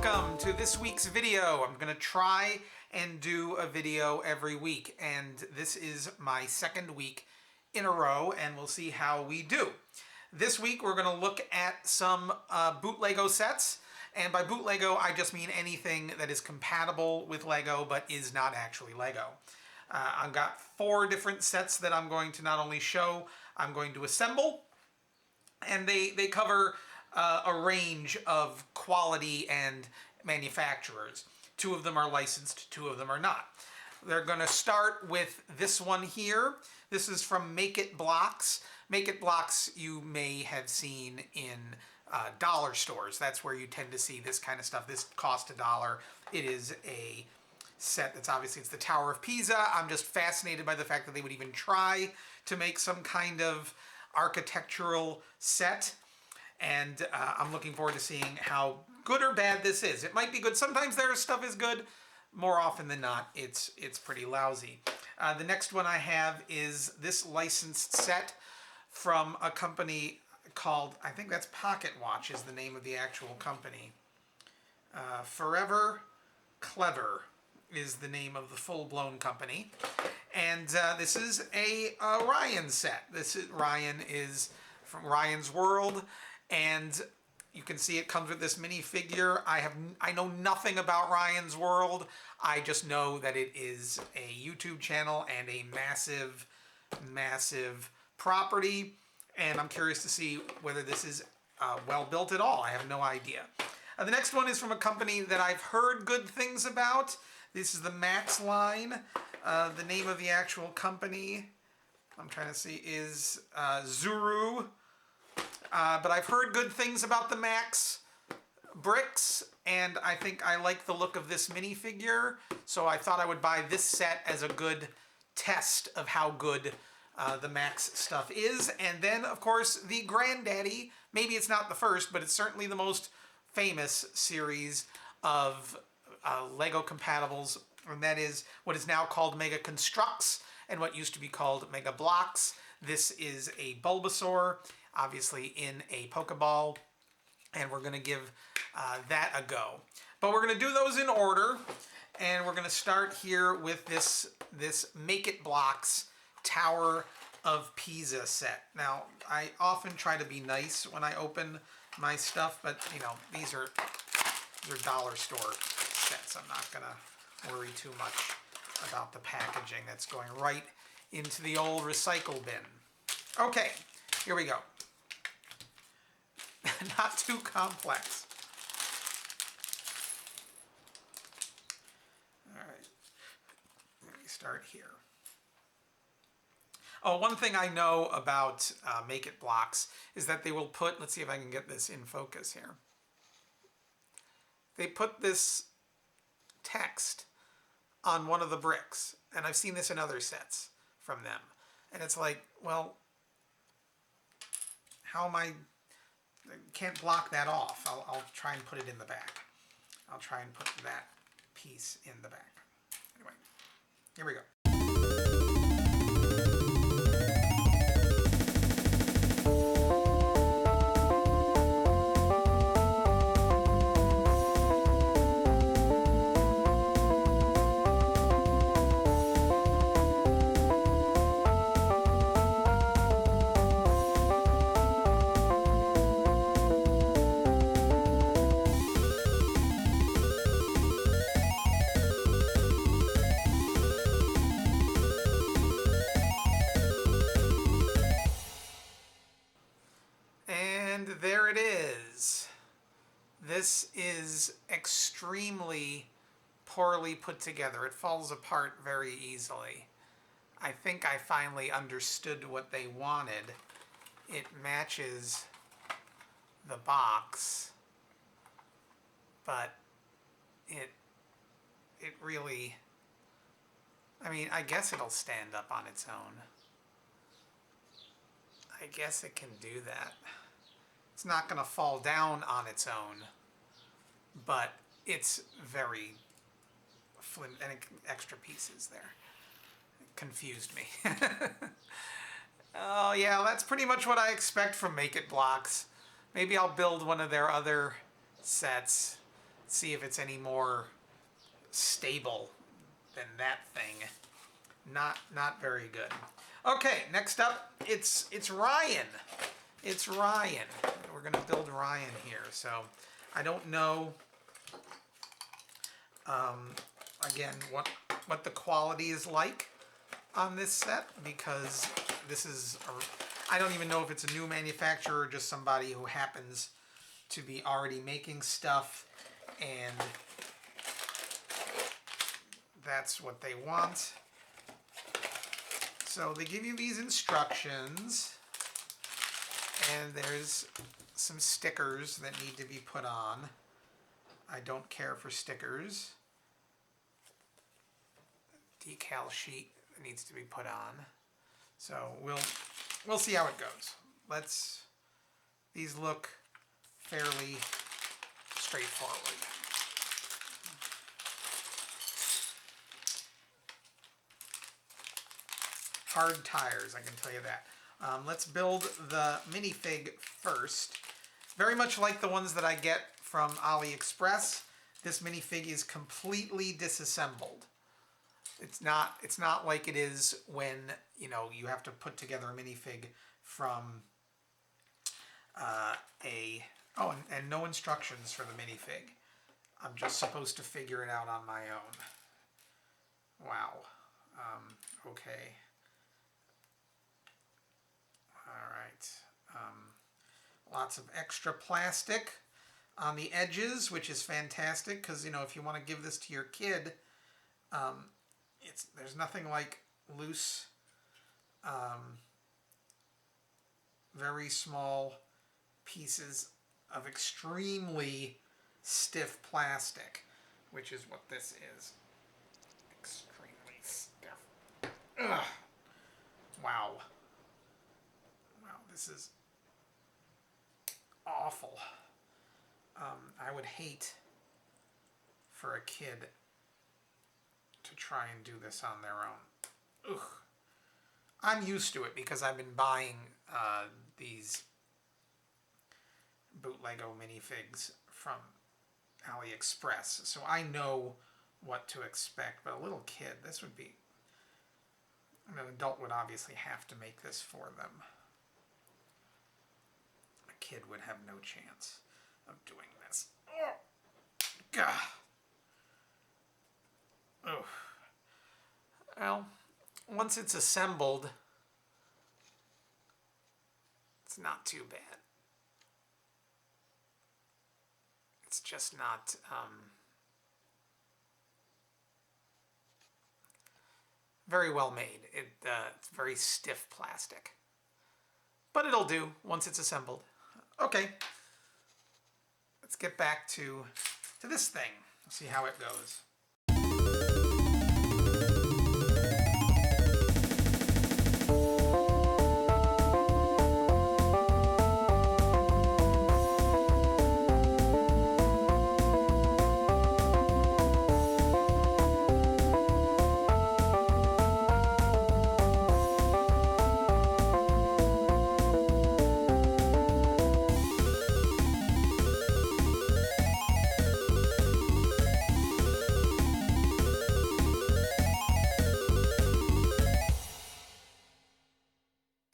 Welcome to this week's video. I'm going to try and do a video every week, and this is my second week in a row, and we'll see how we do. This week we're going to look at some BootLego sets, and by BootLego I just mean anything that is compatible with Lego but is not actually Lego. I've got 4 different sets that I'm going to not only show, I'm going to assemble, and they cover a range of quality and manufacturers. 2 of them are licensed, 2 of them are not. They're going to start with this one here. This is from MegaBlocks. MegaBlocks you may have seen in dollar stores. That's where you tend to see this kind of stuff. This cost $1. It is a set that's obviously, it's the Tower of Pisa. I'm just fascinated by the fact that they would even try to make some kind of architectural set. And I'm looking forward to seeing how good or bad this is. It might be good. Sometimes their stuff is good. More often than not, it's pretty lousy. The next one I have is this licensed set from a company called, I think that's Pocket Watch is the name of the actual company. Forever Clever is the name of the full-blown company. And this is a Ryan set. Ryan is from Ryan's World. And you can see it comes with this minifigure. I know nothing about Ryan's World. I just know that it is a YouTube channel and a massive, massive property. And I'm curious to see whether this is well built at all. I have no idea. The next one is from a company that I've heard good things about. This is the Max line. The name of the actual company, I'm trying to see, is Zuru. But I've heard good things about the Max bricks, and I think I like the look of this minifigure, so I thought I would buy this set as a good test of how good the Max stuff is. And then, of course, the granddaddy, maybe it's not the first, but it's certainly the most famous series of Lego compatibles, and that is what is now called Mega Construx and what used to be called MegaBlocks. This is a Bulbasaur, obviously in a Pokeball, and we're going to give that a go. But we're going to do those in order, and we're going to start here with this MegaBlocks Tower of Pisa set. Now, I often try to be nice when I open my stuff, but you know, these are dollar store sets. I'm not going to worry too much about the packaging. That's going right into the old recycle bin. Okay, here we go. Not too complex. All right, let me start here. Oh, one thing I know about MegaBlocks is that they will put, let's see if I can get this in focus here. They put this text on one of the bricks, and I've seen this in other sets from them. And it's like, well, how am I can't block that off. I'll try and put it in the back. I'll try and put that piece in the back. Anyway, here we go. There it is. This is extremely poorly put together. It falls apart very easily. I think I finally understood what they wanted. It matches the box, but it really, I mean, I guess it'll stand up on its own. I guess it can do that. It's not going to fall down on its own, but it's very flimsy, and extra pieces there. It confused me. Oh yeah, that's pretty much what I expect from MegaBlocks. Maybe I'll build one of their other sets. see if it's any more stable than that thing. Not very good. Okay, next up, it's Ryan. It's Ryan. We're gonna build Ryan here. So I don't know. Again, what the quality is like on this set, because this is I don't even know if it's a new manufacturer or just somebody who happens to be already making stuff, and that's what they want. So they give you these instructions, and there's some stickers that need to be put on. I don't care for stickers. Decal sheet that needs to be put on. So we'll see how it goes. These look fairly straightforward. Hard tires, I can tell you that. Let's build the minifig first. Very much like the ones that I get from AliExpress, this minifig is completely disassembled. It's not like it is when, you know, you have to put together a minifig from and no instructions for the minifig. I'm just supposed to figure it out on my own. Wow. Okay. All right. Lots of extra plastic on the edges, which is fantastic, because, you know, if you want to give this to your kid, there's nothing like loose, very small pieces of extremely stiff plastic, which is what this is. Extremely stiff. Ugh. Wow. Wow, this is awful. I would hate for a kid to try and do this on their own. Ugh. I'm used to it because I've been buying these BootLego minifigs from AliExpress, so I know what to expect. But a little kid, this would be... An adult would obviously have to make this for them. A kid would have no chance of doing this. Oh. Gah. Oh. Well, once it's assembled, it's not too bad. It's just not very well made. It's very stiff plastic. But it'll do once it's assembled. Okay. Let's get back to this thing. See how it goes.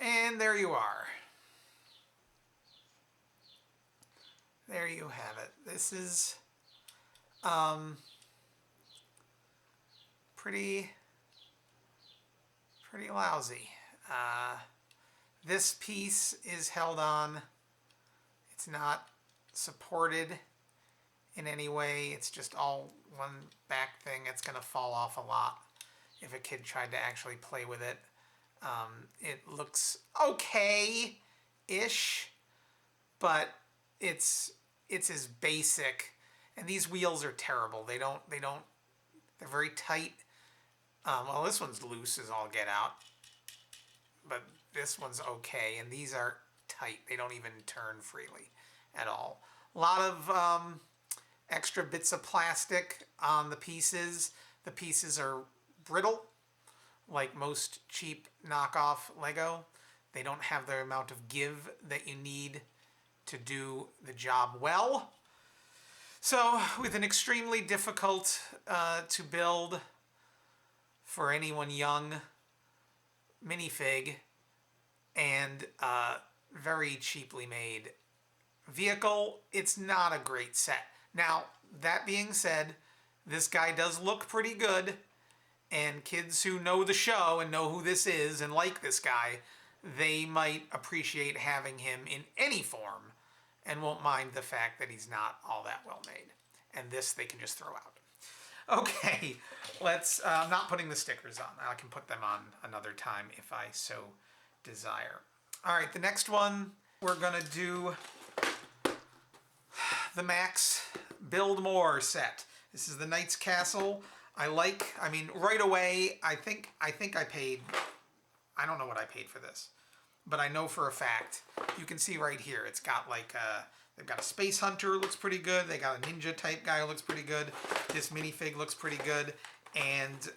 And there you are. There you have it. This is pretty lousy. This piece is held on. It's not supported in any way. It's just all one back thing. It's going to fall off a lot if a kid tried to actually play with it. It looks okay-ish, but it's as basic. And these wheels are terrible. They're very tight. Well, this one's loose as all get out, but this one's okay. And these are tight. They don't even turn freely at all. A lot of extra bits of plastic on the pieces. The pieces are brittle, like most cheap knockoff Lego. They don't have the amount of give that you need to do the job well. So, with an extremely difficult to build for anyone young minifig and very cheaply made vehicle, it's not a great set. Now, that being said, this guy does look pretty good, and kids who know the show and know who this is and like this guy, they might appreciate having him in any form and won't mind the fact that he's not all that well made. And this they can just throw out. Okay, let's, I'm not putting the stickers on. I can put them on another time if I so desire. All right, the next one, we're gonna do the Max Build More set. This is the Knight's Castle. I mean, right away, I think I paid, I don't know what I paid for this, but I know for a fact, you can see right here, it's got like they've got a Space Hunter, looks pretty good. They got a Ninja type guy who looks pretty good. This minifig looks pretty good. And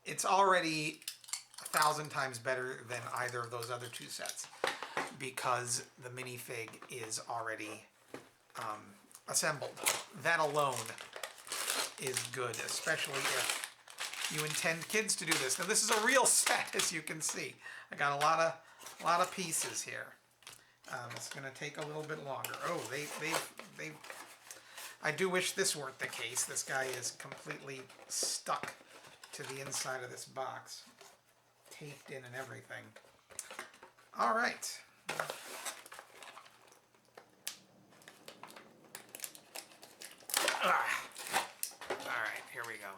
it's already 1,000 times better than either of those other two sets because the minifig is already assembled. That alone is good, especially if you intend kids to do this. Now this is a real set, as you can see. I got a lot of pieces here. It's going to take a little bit longer. Oh, they. I do wish this weren't the case. This guy is completely stuck to the inside of this box, taped in and everything. All right. All right, here we go.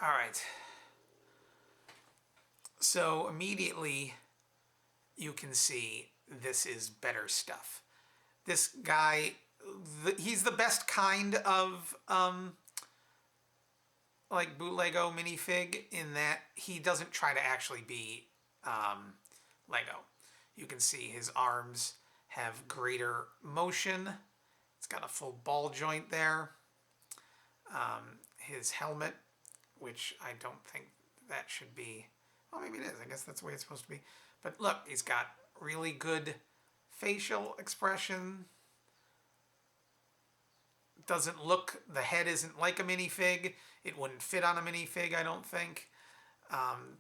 All right. So immediately you can see this is better stuff. This guy, he's the best kind of like bootlego minifig in that he doesn't try to actually be Lego. You can see his arms have greater motion. It's got a full ball joint there. His helmet, which I don't think that should be, well, maybe it is. I guess that's the way it's supposed to be. But look, he's got really good facial expression. Doesn't look, the head isn't like a minifig. It wouldn't fit on a minifig, I don't think.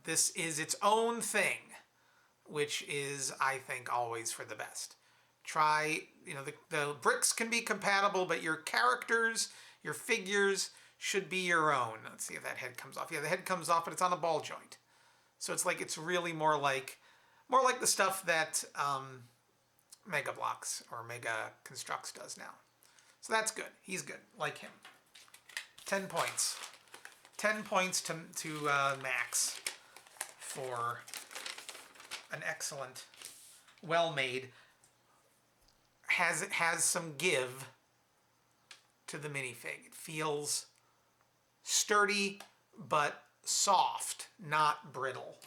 This is its own thing, which is, I think, always for the best. Try, you know, the bricks can be compatible, but your characters, your figures should be your own. Let's see if that head comes off. Yeah, the head comes off, but it's on a ball joint. So it's like, it's really more like the stuff that MegaBlocks or Mega Construx does now. So that's good. He's good. Like him. 10 points. 10 points to Max for an excellent, well-made, has some give to the minifig. It feels sturdy, but soft, not brittle.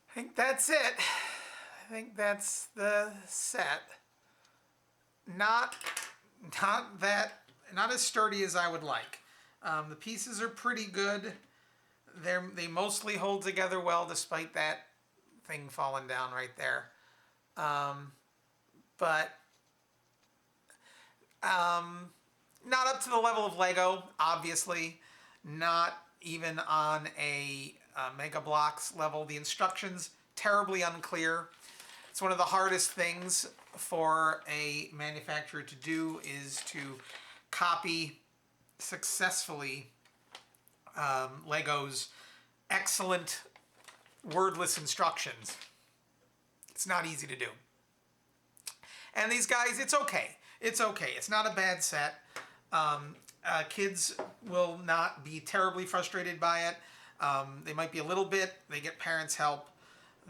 I think that's it. I think that's the set. Not as sturdy as I would like. The pieces are pretty good. They mostly hold together well, despite that thing falling down right there. But not up to the level of Lego, obviously. Not even on a MegaBlocks level. The instructions, terribly unclear. It's one of the hardest things for a manufacturer to do, is to copy successfully Lego's excellent wordless instructions. It's not easy to do. And these guys, it's okay. It's okay. It's not a bad set. Kids will not be terribly frustrated by it. They might be a little bit. They get parents' help.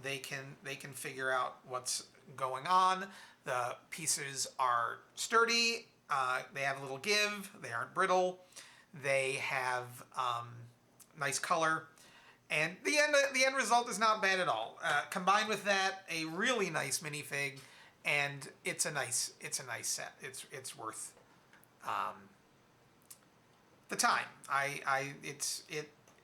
They can figure out what's going on. The pieces are sturdy. They have a little give. They aren't brittle. They have nice color. And the end result is not bad at all. Combined with that, a really nice minifig, and it's a nice set. It's worth the time.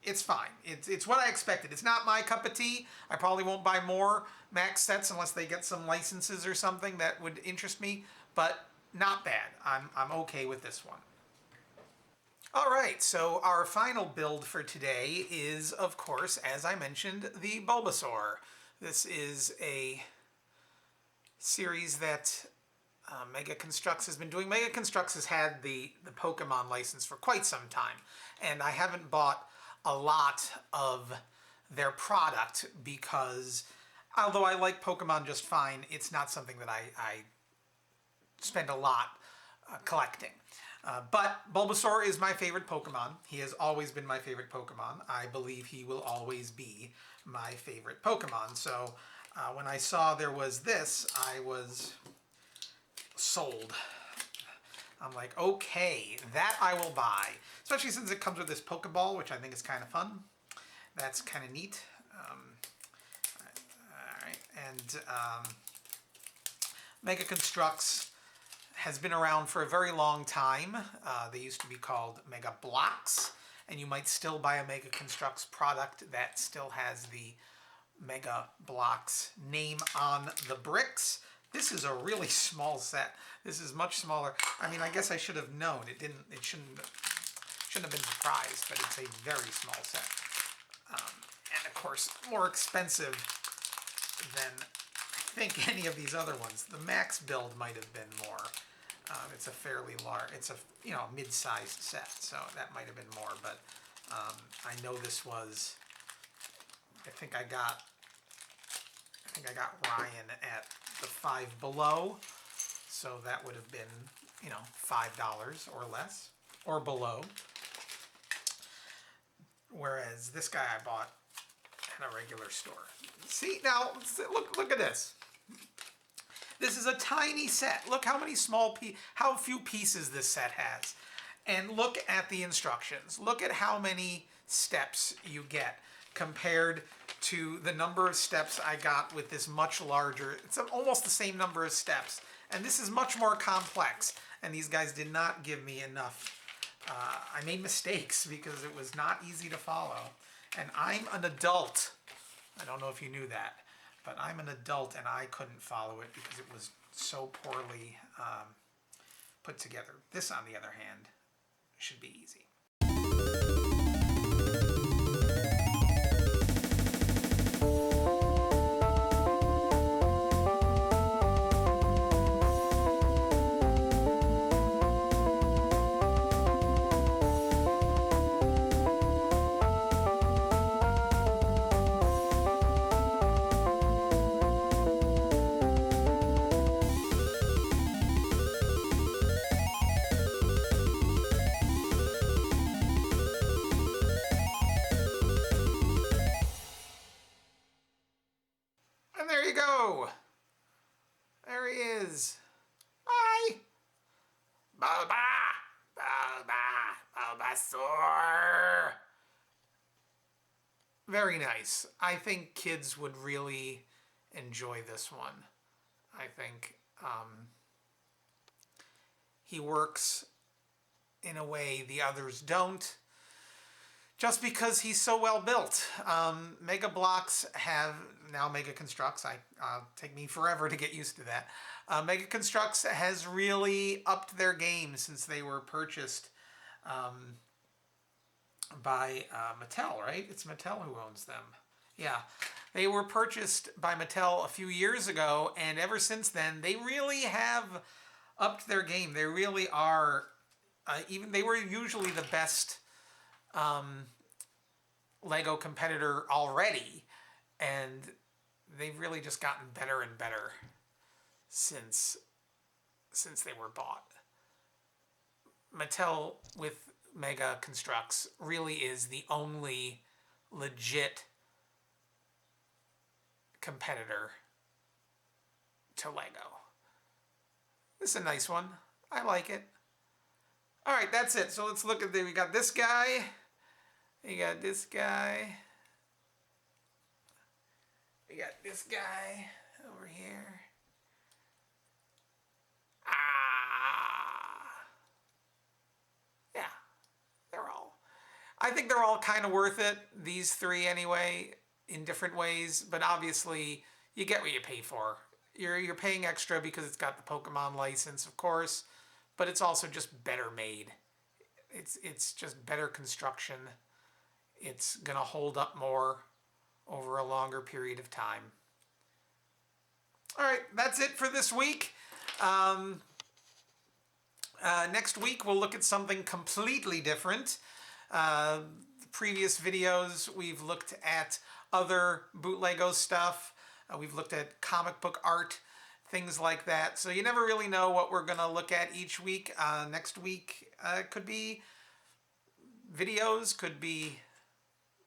It's fine. It's what I expected. It's not my cup of tea. I probably won't buy more Max sets unless they get some licenses or something that would interest me. But not bad. I'm okay with this one. All right, so our final build for today is, of course, as I mentioned, the Bulbasaur. This is a series that Mega Construx has been doing. Mega Construx has had the Pokemon license for quite some time, and I haven't bought a lot of their product because, although I like Pokemon just fine, it's not something that I spend a lot collecting. But Bulbasaur is my favorite Pokemon. He has always been my favorite Pokemon. I believe he will always be my favorite Pokemon. So when I saw there was this, I was sold. I'm like, okay, that I will buy. Especially since it comes with this Pokeball, which I think is kind of fun. That's kind of neat. All right, and Mega Construx has been around for a very long time. They used to be called MegaBlocks, and you might still buy a Mega Construx product that still has the MegaBlocks name on the bricks. This is a really small set. This is much smaller. I mean, I guess I should have known. It shouldn't have been surprised, but it's a very small set. And of course, more expensive than I think any of these other ones. The Max build might have been more. It's a fairly large, it's a mid-sized set, so that might have been more. But I know this was. I think I got Ryan at the Five Below, so that would have been $5 or less or below. Whereas this guy I bought at a regular store. See, now look at this. This is a tiny set. Look how many how few pieces this set has. And look at the instructions. Look at how many steps you get compared to the number of steps I got with this much larger. It's almost the same number of steps. And this is much more complex. And these guys did not give me enough. I made mistakes because it was not easy to follow. And I'm an adult. I don't know if you knew that. But I'm an adult and I couldn't follow it because it was so poorly put together. This, on the other hand, should be easy. And there you go. There he is. Bye. Bulbasaur. Very nice. I think kids would really enjoy this one. I think he works in a way the others don't. Just because he's so well built. MegaBlocks have, now Mega Construx, take me forever to get used to that. Mega Construx has really upped their game since they were purchased by Mattel, right? It's Mattel who owns them. Yeah, they were purchased by Mattel a few years ago, and ever since then, they really have upped their game. They really are, they were usually the best Lego competitor already, and they've really just gotten better and better since they were bought. Mattel with Mega Construx really is the only legit competitor to Lego. This is a nice one. I like it. All right, that's it. So let's look at we got this guy. We got this guy. We got this guy over here. Yeah, I think they're all kind of worth it, these three anyway, in different ways, but obviously you get what you pay for. You're paying extra because it's got the Pokemon license, of course, but it's also just better made. It's just better construction. It's gonna hold up more over a longer period of time. All right, that's it for this week. Next week, we'll look at something completely different. The previous videos, we've looked at other BootLego stuff. We've looked at comic book art, things like that. So you never really know what we're going to look at each week. Next week could be videos, could be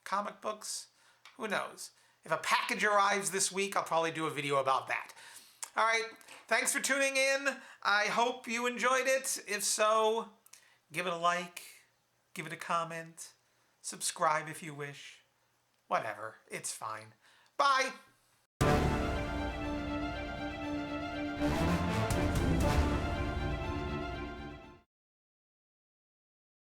comic books. Who knows? If a package arrives this week, I'll probably do a video about that. All right. Thanks for tuning in. I hope you enjoyed it. If so, give it a like, give it a comment, subscribe if you wish. Whatever. It's fine. Bye.